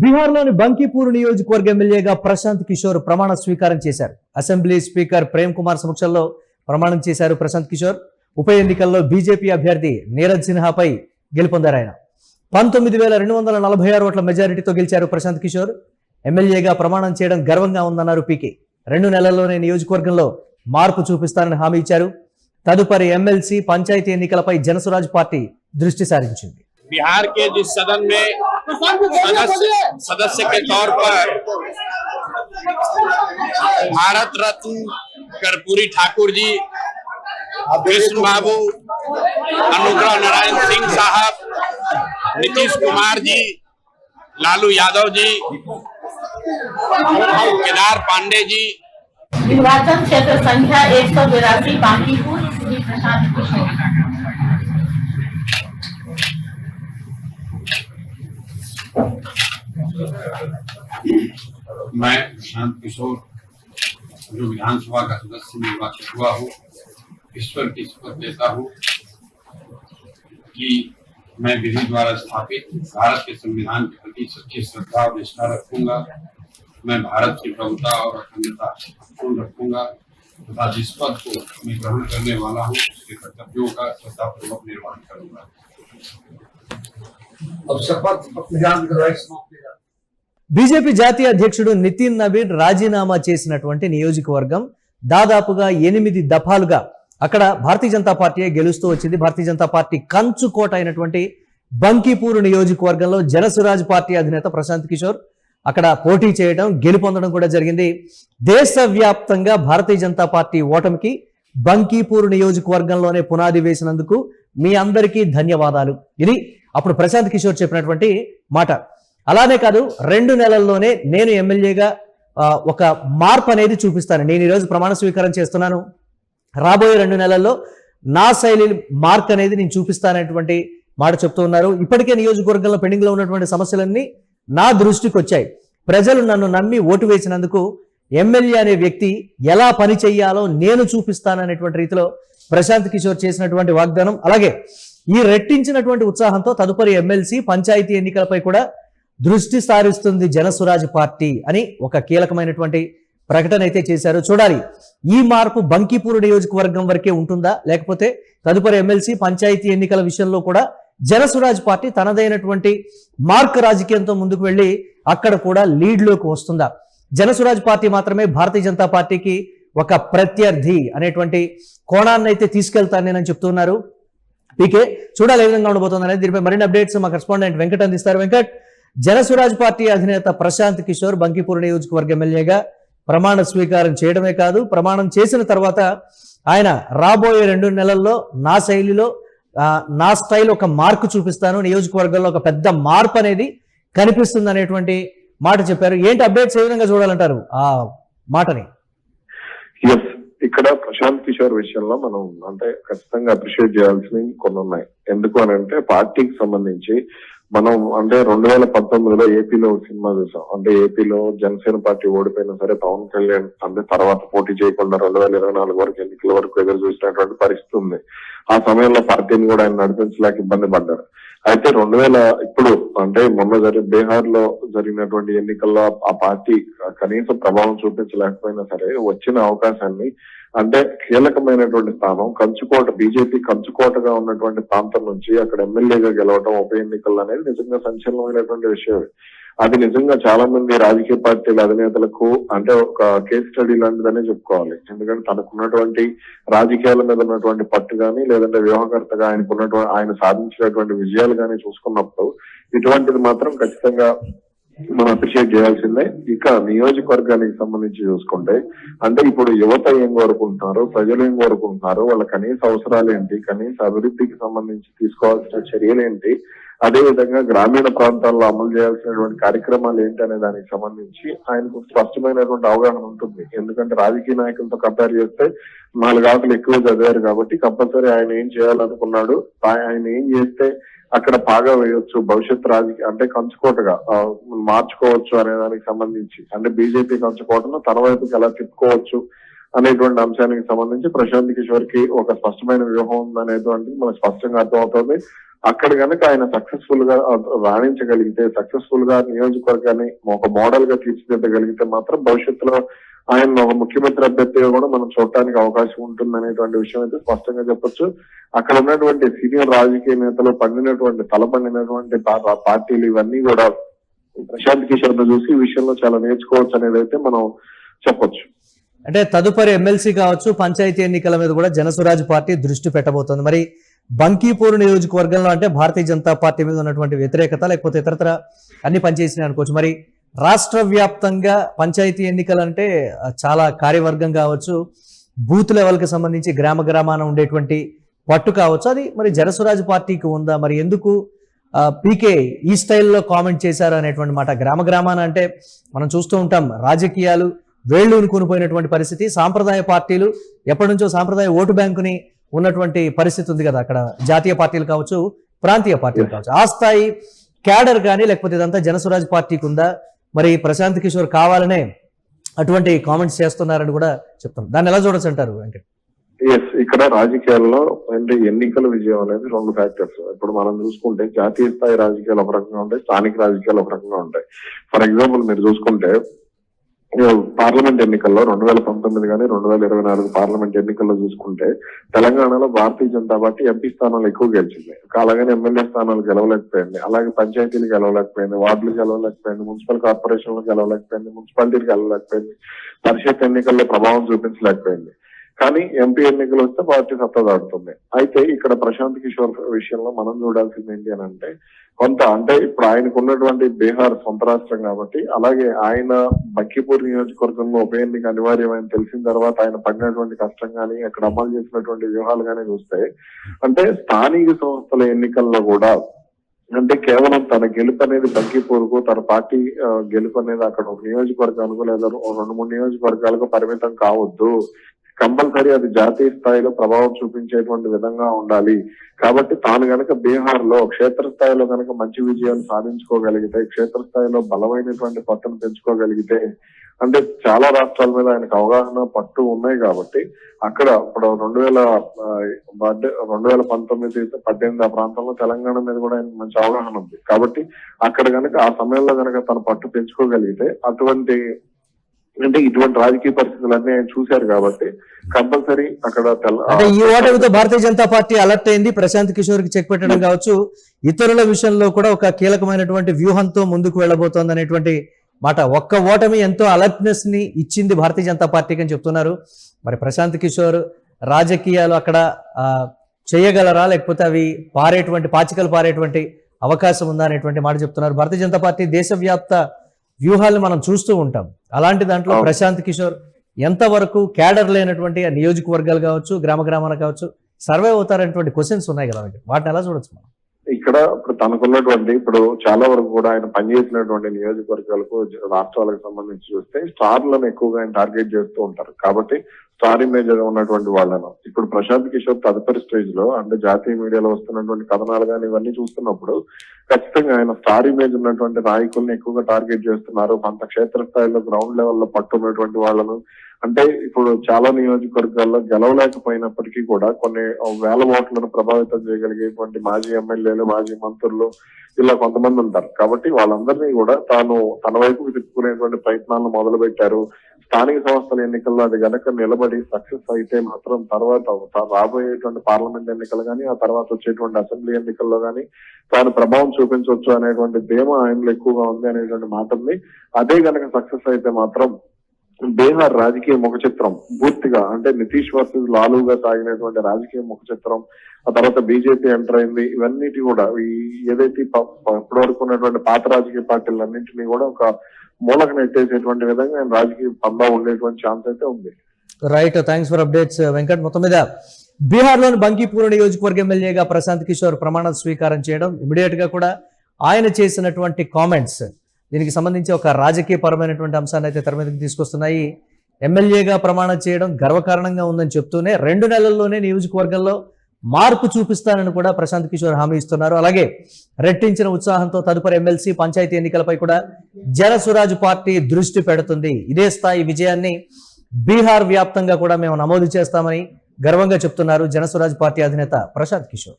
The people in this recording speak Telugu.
బీహార్లోని బంకీపూర్ నియోజకవర్గ ఎమ్మెల్యేగా ప్రశాంత్ కిషోర్ ప్రమాణ స్వీకారం చేశారు. అసెంబ్లీ స్పీకర్ ప్రేమ్ కుమార్ సమక్షంలో ప్రమాణం చేశారు ప్రశాంత్ కిషోర్. ఉప ఎన్నికల్లో బీజేపీ అభ్యర్థి నీరజ్ సిన్హాపై గెలుపొందారు. ఆయన 19,246 ఓట్ల మెజారిటీతో గెలిచారు ప్రశాంత్ కిషోర్. ఎమ్మెల్యేగా ప్రమాణం చేయడం గర్వంగా ఉందన్నారు పీకే. 2 నెలల్లోనే నియోజకవర్గంలో మార్పు చూపిస్తారని హామీ ఇచ్చారు. తదుపరి ఎమ్మెల్సీ పంచాయతీ ఎన్నికలపై జనసురాజ్ పార్టీ దృష్టి సారించింది. बिहार के जिस सदन में सदस्य के तौर पर भारत रत्न कर्पूरी ठाकुर जी, कृष्ण बाबू, अनुग्रह नारायण सिंह साहब, नीतीश कुमार जी, लालू यादव जी, केदार पांडे जी, निर्वाचन क्षेत्र संख्या 182 बांकीपुर श्री प्रशांत किशोर। मैं प्रशांत किशोर जो विधानसभा का सदस्य निर्वाचित हुआ हूँ, ईश्वर की शपथ लेता हूँ कि मैं विधि द्वारा स्थापित भारत के संविधान के प्रति सच्ची श्रद्धा और निष्ठा रखूंगा। मैं भारत की प्रभुता और अखंडता पूर्ण रखूंगा तथा जिस पद को मैं ग्रहण करने वाला हूँ उसके कर्तव्यों का श्रद्धापूर्वक निर्वहन करूंगा। अब शपथ బీజేపీ జాతీయ అధ్యక్షుడు నితిన్ నవీన్ రాజీనామా చేసినటువంటి నియోజకవర్గం దాదాపుగా 8 దఫాలుగా అక్కడ భారతీయ జనతా పార్టీ గెలుస్తూ వచ్చింది. భారతీయ జనతా పార్టీ కంచుకోట అయినటువంటి బంకీపూర్ నియోజకవర్గంలో జనసురాజ్ పార్టీ అధినేత ప్రశాంత్ కిషోర్ అక్కడ పోటీ చేయడం, గెలుపొందడం కూడా జరిగింది. దేశవ్యాప్తంగా భారతీయ జనతా పార్టీ ఓటమికి బంకీపూర్ నియోజకవర్గంలోనే పునాది వేసినందుకు మీ అందరికీ ధన్యవాదాలు. ఇది అప్పుడు ప్రశాంత్ కిషోర్ చెప్పినటువంటి మాట. అలానే కాదు, 2 నెలల్లోనే నేను ఎమ్మెల్యేగా ఒక మార్పు అనేది చూపిస్తాను. నేను ఈరోజు ప్రమాణ స్వీకారం చేస్తున్నాను. రాబోయే 2 నెలల్లో నా శైలి మార్క్ అనేది నేను చూపిస్తానటువంటి మాట చెప్తూ ఉన్నారు. ఇప్పటికే నియోజకవర్గంలో పెండింగ్లో ఉన్నటువంటి సమస్యలన్నీ నా దృష్టికి వచ్చాయి. ప్రజలు నన్ను నమ్మి ఓటు వేసినందుకు ఎమ్మెల్యే అనే వ్యక్తి ఎలా పని చేయాలో నేను చూపిస్తాననేటువంటి రీతిలో ప్రశాంత్ కిషోర్ చేసినటువంటి వాగ్దానం. అలాగే ఈ రెట్టించినటువంటి ఉత్సాహంతో తదుపరి ఎమ్మెల్సీ పంచాయతీ ఎన్నికలపై కూడా దృష్టి సారిస్తుంది జనసురాజ్ పార్టీ అని ఒక కీలకమైనటువంటి ప్రకటన అయితే చేశారు. చూడాలి ఈ మార్పు బంకీపూర్ నియోజకవర్గం వరకే ఉంటుందా, లేకపోతే తదుపరి ఎమ్మెల్సీ పంచాయతీ ఎన్నికల విషయంలో కూడా జనసురాజ్ పార్టీ తనదైనటువంటి మార్క్ రాజకీయంతో ముందుకు వెళ్ళి అక్కడ కూడా లీడ్లోకి వస్తుందా? జనసురాజ్ పార్టీ మాత్రమే భారతీయ జనతా పార్టీకి ఒక ప్రత్యర్థి అనేటువంటి కోణాన్ని అయితే తీసుకెళ్తాను నేనని చెప్తున్నారు పీకే. చూడాలి ఏ విధంగా ఉండబోతుంది అనేది. దీనిపై మరిన్ని అప్డేట్స్ మా కరెస్పాండెంట్ వెంకట్ అందిస్తారు. వెంకట్, జనసురాజ్ పార్టీ అధినేత ప్రశాంత్ కిషోర్ బంకీపూర్ నియోజకవర్గ ఎమ్మెల్యేగా ప్రమాణ స్వీకారం చేయడమే కాదు, ప్రమాణం చేసిన తర్వాత ఆయన రాబోయే 2 నెలల్లో నా శైలిలో నా స్టైల్ ఒక మార్కు చూపిస్తాను, నియోజకవర్గంలో ఒక పెద్ద మార్పు అనేది కనిపిస్తుంది అనేటువంటి మాట చెప్పారు. ఏంటి అప్డేట్స్ ఏ విధంగా చూడాలంటారు ఆ మాటని? ఇక్కడ ప్రశాంత్ కిషోర్ విషయంలో మనం అంటే ఖచ్చితంగా అప్రిషియేట్ చేయాల్సినవి కొన్ని ఉన్నాయి. ఎందుకు అని అంటే పార్టీకి సంబంధించి మనం అంటే 2019లో ఏపీలో సినిమా చూసాం. అంటే ఏపీలో జనసేన పార్టీ ఓడిపోయినా సరే పవన్ కళ్యాణ్ అంటే తర్వాత పోటీ చేయకుండా 2024 వరకు ఎన్నికల వరకు ఎదురు చూసినటువంటి పరిస్థితి ఉంది. ఆ సమయంలో పార్టీని కూడా ఆయన నడిపించలేక ఇబ్బంది పడ్డారు. అయితే ఇప్పుడు అంటే మొన్న బీహార్ లో జరిగినటువంటి ఎన్నికల్లో ఆ పార్టీ కనీసం ప్రభావం చూపించలేకపోయినా సరే వచ్చిన అవకాశాన్ని అంటే కీలకమైనటువంటి స్థానం కంచుకోట, బీజేపీ కంచుకోటగా ఉన్నటువంటి ప్రాంతం నుంచి అక్కడ ఎమ్మెల్యేగా గెలవడం ఉప ఎన్నికల్లో అనేది నిజంగా సంచలనమైనటువంటి విషయం. అది నిజంగా చాలా మంది రాజకీయ పార్టీల అధినేతలకు అంటే ఒక కేస్ స్టడీ లాంటిదనే చెప్పుకోవాలి. ఎందుకంటే తనకున్నటువంటి రాజకీయాల మీద ఉన్నటువంటి పట్టు కానీ లేదంటే వ్యూహకర్తగా ఆయన సాధించినటువంటి విజయాలు కానీ చూసుకున్నప్పుడు ఇటువంటిది మాత్రం ఖచ్చితంగా మనం అప్రిషియేట్ చేయాల్సిందే. ఇక నియోజకవర్గానికి సంబంధించి చూసుకుంటే అంటే ఇప్పుడు యువత ఏం కోరుకుంటున్నారు, ప్రజలు ఏం కోరుకుంటున్నారు, వాళ్ళ కనీస అవసరాలు ఏంటి, కనీస అభివృద్ధికి సంబంధించి తీసుకోవాల్సిన చర్యలు ఏంటి, అదే విధంగా గ్రామీణ ప్రాంతాల్లో అమలు చేయాల్సినటువంటి కార్యక్రమాలు ఏంటి అనే దానికి సంబంధించి ఆయనకు స్పష్టమైనటువంటి అవగాహన ఉంటుంది. ఎందుకంటే రాజకీయ నాయకులతో కంపేర్ చేస్తే 4 ఆకులు ఎక్కువ చదివారు కాబట్టి కంపల్సరీ ఆయన ఏం చేయాలనుకున్నాడు, ఆయన ఏం చేస్తే అక్కడ బాగా వేయొచ్చు, భవిష్యత్ రాజకీయ అంటే కంచుకోటగా మార్చుకోవచ్చు అనే దానికి సంబంధించి అంటే బీజేపీ కంచుకోటను తన వైపుకి ఎలా తిప్పుకోవచ్చు అనేటువంటి అంశానికి సంబంధించి ప్రశాంత్ కిషోర్ కి ఒక స్పష్టమైన వ్యూహం ఉందనేటువంటిది మనకు స్పష్టంగా అర్థమవుతుంది. అక్కడ కనుక ఆయన సక్సెస్ఫుల్ గా రాణించగలిగితే, సక్సెస్ఫుల్ గా నియోజకవర్గాన్ని ఒక మోడల్ గా తీర్చిదిద్దగలిగితే మాత్రం భవిష్యత్తులో ఆయన ఒక ముఖ్యమంత్రి అభ్యర్థిగా కూడా మనం చూడటానికి అవకాశం ఉంటుంది అనేటువంటి విషయం అయితే స్పష్టంగా చెప్పొచ్చు. అక్కడ ఉన్నటువంటి సీనియర్ రాజకీయ నేతలు తలపండినటువంటి పార్టీలు ఇవన్నీ కూడా ప్రశాంత్ కిషోర్ ను చూసి ఈ విషయంలో చాలా నేర్చుకోవచ్చు అనేది అయితే మనం చెప్పొచ్చు. అంటే తదుపరి ఎమ్మెల్సీ కావచ్చు, పంచాయతీ ఎన్నికల మీద కూడా జనసురాజ్ పార్టీ దృష్టి పెట్టబోతోంది. మరి బంకీపూర్ నియోజకవర్గంలో అంటే భారతీయ జనతా పార్టీ మీద ఉన్నటువంటి వ్యతిరేకత లేకపోతే ఇతరత్ర అన్ని పనిచేసినాయి అనుకోవచ్చు. మరి రాష్ట్ర వ్యాప్తంగా పంచాయతీ ఎన్నికలు అంటే చాలా కార్యవర్గం కావచ్చు, బూత్ లెవెల్కి సంబంధించి గ్రామాన ఉండేటువంటి పట్టు కావచ్చు, అది మరి జనసురాజ్ పార్టీకి ఉందా? మరి ఎందుకు పీకే ఈ స్టైల్లో కామెంట్ చేశారు అనేటువంటి మాట. గ్రామాన అంటే మనం చూస్తూ ఉంటాం, రాజకీయాలు వేళ్లు కొనిపోయినటువంటి పరిస్థితి. సాంప్రదాయ పార్టీలు ఎప్పటి నుంచో సాంప్రదాయ ఓటు బ్యాంకుని ఉన్నటువంటి పరిస్థితి ఉంది కదా అక్కడ. జాతీయ పార్టీలు కావచ్చు, ప్రాంతీయ పార్టీలు కావచ్చు, ఆ స్థాయి క్యాడర్ కానీ లేకపోతే ఇదంతా జనసురాజ్ పార్టీకి ఉందా? మరి ప్రశాంత్ కిషోర్ కావాలనే అటువంటి కామెంట్స్ చేస్తున్నారని కూడా చెప్తాం. దాన్ని ఎలా చూడొచ్చు అంటారు వెంకట్? ఇక్కడ రాజకీయాల్లో అంటే ఎన్నికల విజయం అనేది 2 ఫ్యాక్టర్స్. ఇప్పుడు మనం చూసుకుంటే జాతీయ స్థాయి రాజకీయాలు ఒక రకంగా ఉంటాయి, స్థానిక రాజకీయాలు ఒక రకంగా ఉంటాయి. ఫర్ ఎగ్జాంపుల్ మీరు చూసుకుంటే పార్లమెంట్ ఎన్నికల్లో 2019 కానీ 2024 పార్లమెంట్ ఎన్నికల్లో చూసుకుంటే తెలంగాణలో భారతీయ జనతా పార్టీ ఎంపీ స్థానాలు ఎక్కువ గెలిచింది. అలాగనే ఎమ్మెల్యే స్థానాలు గెలవలేకపోయింది, అలాగే పంచాయతీలు గెలవలేకపోయింది, వార్డులు గెలవలేకపోయింది, మున్సిపల్ కార్పొరేషన్లు గెలవలేకపోయింది, మున్సిపాలిటీలు గెలవలేకపోయింది, పరిషత్ ఎన్నికల్లో ప్రభావం చూపించలేకపోయింది. కానీ ఎంపీ ఎన్నికలు వస్తే పార్టీ సత్తా దాటుతుంది. అయితే ఇక్కడ ప్రశాంత్ కిషోర్ విషయంలో మనం చూడాల్సింది ఏంటి అని అంటే కొంత అంటే ఇప్పుడు ఆయనకు ఉన్నటువంటి బీహార్ సొంత రాష్ట్రం కాబట్టి, అలాగే ఆయన బంకీపూర్ నియోజకవర్గంలో ఉప ఎన్నిక అనివార్యమని తెలిసిన తర్వాత ఆయన పడినటువంటి కష్టం కానీ అక్కడ అమలు చేసినటువంటి వ్యూహాలు కానీ చూస్తే అంటే స్థానిక సంస్థల ఎన్నికల్లో కూడా అంటే కేవలం తన గెలుపు అనేది బంకీపూర్కు, తన పార్టీ గెలుపు అనేది అక్కడ ఒక నియోజకవర్గానికి లేదా 2-3 నియోజకవర్గాలకు పరిమితం కావద్దు. కంపల్సరీ అది జాతీయ స్థాయిలో ప్రభావం చూపించేటువంటి విధంగా ఉండాలి. కాబట్టి తాను గనక బీహార్ లో క్షేత్రస్థాయిలో కనుక మంచి విజయాన్ని సాధించుకోగలిగితే, క్షేత్రస్థాయిలో బలమైనటువంటి పట్టును పెంచుకోగలిగితే, అంటే చాలా రాష్ట్రాల మీద ఆయనకు అవగాహన పట్టు ఉన్నాయి కాబట్టి అక్కడ ఇప్పుడు 2019-18 ఆ ప్రాంతంలో తెలంగాణ మీద కూడా ఆయన మంచి అవగాహన ఉంది. కాబట్టి అక్కడ కనుక ఆ సమయంలో కనుక తన పట్టు పెంచుకోగలిగితే అంటే ఇటువంటి రాజకీయ పరిస్థితులన్నీ ఆయన చూశారు కాబట్టి కంపల్సరీ అక్కడ అంటే ఈ ఓటమితో భారతీయ జనతా పార్టీ అలర్ట్ అయింది. ప్రశాంత్ కిషోర్ కి చెక్ పెట్టడం కావచ్చు, ఇతరుల విషయంలో కూడా ఒక కీలకమైనటువంటి వ్యూహంతో ముందుకు వెళ్ళబోతోంది అనేటువంటి మాట. ఒక్క ఓటమి ఎంతో అలర్ట్నెస్ ని ఇచ్చింది భారతీయ జనతా పార్టీకి అని చెప్తున్నారు. మరి ప్రశాంత్ కిషోర్ రాజకీయాలు అక్కడ చేయగలరా, లేకపోతే అవి పాచికలు పారేటువంటి అవకాశం ఉందా అనేటువంటి మాట చెప్తున్నారు. భారతీయ జనతా పార్టీ దేశవ్యాప్త వ్యూహాలను మనం చూస్తూ ఉంటాం. అలాంటి దాంట్లో ప్రశాంత్ కిషోర్ ఎంతవరకు క్యాడర్ లేనటువంటి నియోజకవర్గాలు కావచ్చు, గ్రామాన కావచ్చు సర్వే అవుతారనేటువంటి క్వశ్చన్స్ ఉన్నాయి కదా, వాటిని ఎలా చూడొచ్చు మనం? ఇక్కడ ఇప్పుడు తనకున్నటువంటి ఇప్పుడు చాలా వరకు కూడా ఆయన పనిచేసినటువంటి నియోజకవర్గాలకు రాష్ట్రాలకు సంబంధించి చూస్తే స్టార్లను ఎక్కువగా ఆయన టార్గెట్ చేస్తూ ఉంటారు. కాబట్టి స్టార్ ఇమేజ్ ఉన్నటువంటి వాళ్ళను ఇప్పుడు ప్రశాంత్ కిషోర్ తదుపరి స్టేజ్ లో అంటే జాతీయ మీడియాలో వస్తున్నటువంటి కథనాలు కానీ ఇవన్నీ చూస్తున్నప్పుడు ఖచ్చితంగా ఆయన స్టార్ ఇమేజ్ ఉన్నటువంటి నాయకుల్ని ఎక్కువగా టార్గెట్ చేస్తున్నారు. అంత క్షేత్రస్థాయిలో గ్రౌండ్ లెవెల్లో పట్టున్నటువంటి వాళ్ళను అంటే ఇప్పుడు చాలా నియోజకవర్గాల్లో గెలవలేకపోయినప్పటికీ కూడా కొన్ని వేల ఓట్లను ప్రభావితం చేయగలిగేటువంటి మాజీ ఎమ్మెల్యేలు, మాజీ మంత్రులు ఇలా కొంతమంది ఉంటారు. కాబట్టి వాళ్ళందరినీ కూడా తన వైపుకు తిప్పుకునేటువంటి ప్రయత్నాలను మొదలు పెట్టారు. స్థానిక సంస్థల ఎన్నికల్లో అది గనక నిలబడి సక్సెస్ అయితే మాత్రం తర్వాత రాబోయేటువంటి పార్లమెంట్ ఎన్నికలు కానీ ఆ తర్వాత వచ్చేటువంటి అసెంబ్లీ ఎన్నికల్లో కానీ తాను ప్రభావం చూపించవచ్చు అనేటువంటి ధీమా ఆయనలో ఎక్కువగా ఉంది అనేటువంటి మాట ఉంది. అదే గనక సక్సెస్ అయితే మాత్రం బీహార్ రాజకీయ ముఖ చిత్రం పూర్తిగా అంటే నితీష్ వర్సెస్ లాలూగా సాగినటువంటి రాజకీయ ముఖ చిత్రం, ఆ తర్వాత బీజేపీ ఎంటర్ అయింది, ఇవన్నిటి కూడా ఏదైతే ఇప్పటి వరకు ఉన్నటువంటి పాత రాజకీయ పార్టీలన్నింటినీ కూడా ఒక మూలకు నెట్టేసేటువంటి విధంగా ఆయన రాజకీయ పందా ఉండేటువంటి ఛాన్స్ అయితే ఉంది. Right, thanks for updates Venkat. మొత్తం మీద బీహార్ లోని బంకీపూర్ నియోజకవర్గ ఎమ్మెల్యేగా ప్రశాంత్ కిషోర్ ప్రమాణ స్వీకారం చేయడం, ఇమీడియట్ గా కూడా ఆయన చేసినటువంటి కామెంట్స్ దీనికి సంబంధించి ఒక రాజకీయ పరమైనటువంటి అంశాన్ని అయితే తెర మీదకి తీసుకొస్తున్నాయి. ఎమ్మెల్యేగా ప్రమాణం చేయడం గర్వకారణంగా ఉందని చెప్తూనే 2 నెలల్లోనే నియోజకవర్గంలో మార్పు చూపిస్తానని కూడా ప్రశాంత్ కిషోర్ హామీ ఇస్తున్నారు. అలాగే రెట్టించిన ఉత్సాహంతో తదుపరి ఎమ్మెల్సీ, పంచాయతీ ఎన్నికలపై కూడా జనసురాజ్ పార్టీ దృష్టి పెడుతుంది. ఇదే స్థాయి విజయాన్ని బీహార్ వ్యాప్తంగా కూడా మేము నమోదు చేస్తామని గర్వంగా చెప్తున్నారు జనసురాజ్ పార్టీ అధినేత ప్రశాంత్ కిషోర్.